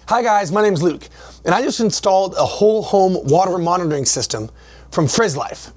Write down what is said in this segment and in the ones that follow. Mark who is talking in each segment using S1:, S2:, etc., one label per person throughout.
S1: Hi guys, my name's Luke, and I just installed a whole home water monitoring system from FrizzLife.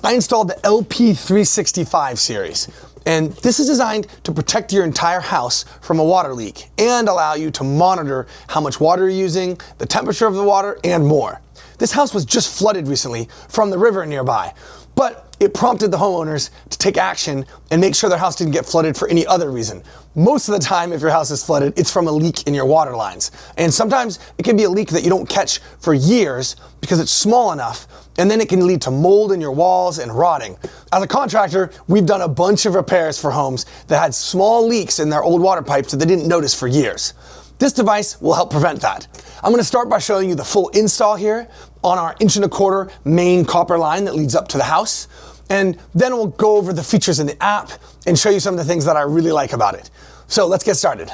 S1: I installed the LP365 series, and this is designed to protect your entire house from a water leak and allow you to monitor how much water you're using, the temperature of the water, and more. This house was just flooded recently from the river nearby, but it prompted the homeowners to take action and make sure their house didn't get flooded for any other reason. Most of the time, if your house is flooded, it's from a leak in your water lines. And sometimes it can be a leak that you don't catch for years because it's small enough, and then it can lead to mold in your walls and rotting. As a contractor, we've done a bunch of repairs for homes that had small leaks in their old water pipes that they didn't notice for years. This device will help prevent that. I'm gonna start by showing you the full install here on our 1.25" main copper line that leads up to the house. And then we'll go over the features in the app and show you some of the things that I really like about it. So let's get started.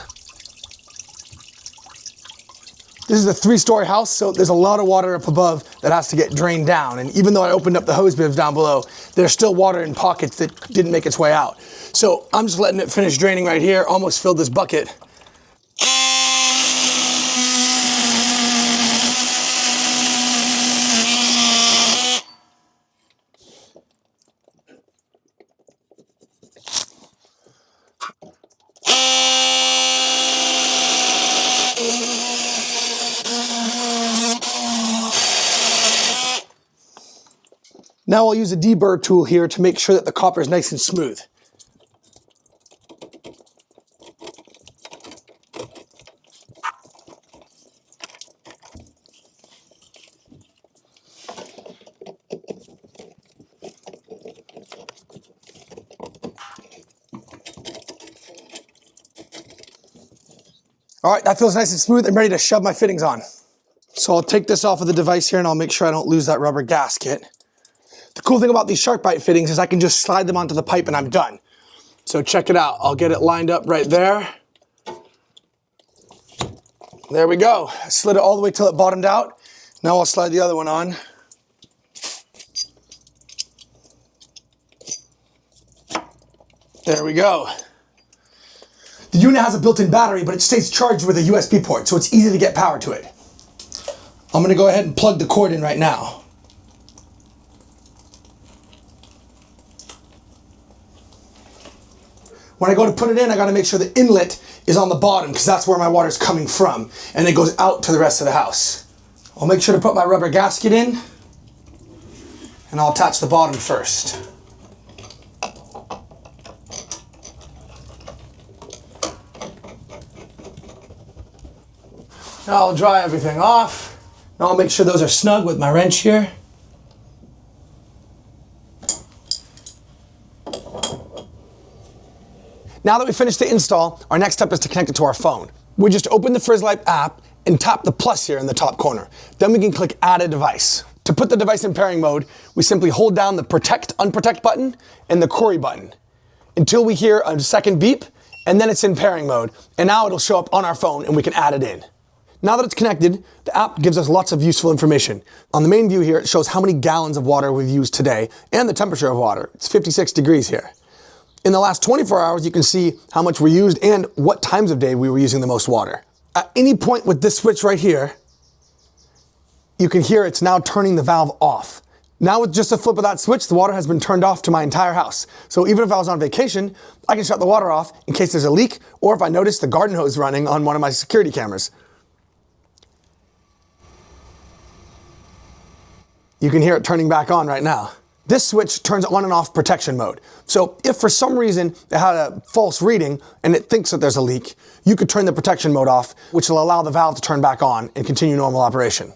S1: This is a 3-story house, so there's a lot of water up above that has to get drained down. And even though I opened up the hose bibs down below, there's still water in pockets that didn't make its way out. So I'm just letting it finish draining right here, almost filled this bucket. Now I'll use a deburr tool here to make sure that the copper is nice and smooth. All right, that feels nice and smooth. I'm ready to shove my fittings on. So I'll take this off of the device here and I'll make sure I don't lose that rubber gasket. The cool thing about these SharkBite fittings is I can just slide them onto the pipe and I'm done. So check it out. I'll get it lined up right there. There we go. I slid it all the way till it bottomed out. Now I'll slide the other one on. There we go. The unit has a built-in battery, but it stays charged with a USB port, so it's easy to get power to it. I'm gonna go ahead and plug the cord in right now. When I go to put it in, I gotta make sure the inlet is on the bottom because that's where my water's coming from, and it goes out to the rest of the house. I'll make sure to put my rubber gasket in, and I'll attach the bottom first. Now I'll dry everything off. Now I'll make sure those are snug with my wrench here. Now that we finished the install, our next step is to connect it to our phone. We just open the FrizzLife app and tap the plus here in the top corner. Then we can click Add a Device. To put the device in pairing mode, we simply hold down the Protect Unprotect button and the Query button until we hear a second beep, and then it's in pairing mode. And now it'll show up on our phone and we can add it in. Now that it's connected, the app gives us lots of useful information. On the main view here, it shows how many gallons of water we've used today and the temperature of water. It's 56 degrees here. In the last 24 hours, you can see how much we used and what times of day we were using the most water. At any point with this switch right here, you can hear it's now turning the valve off. Now with just a flip of that switch, the water has been turned off to my entire house. So even if I was on vacation, I can shut the water off in case there's a leak or if I notice the garden hose running on one of my security cameras. You can hear it turning back on right now. This switch turns on and off protection mode. So if for some reason it had a false reading and it thinks that there's a leak, you could turn the protection mode off, which will allow the valve to turn back on and continue normal operation.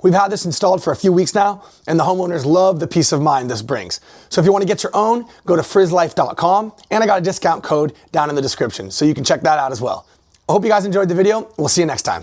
S1: We've had this installed for a few weeks now, and the homeowners love the peace of mind this brings. So if you want to get your own, go to FrizzLife.com, and I got a discount code down in the description, so you can check that out as well. I hope you guys enjoyed the video. We'll see you next time.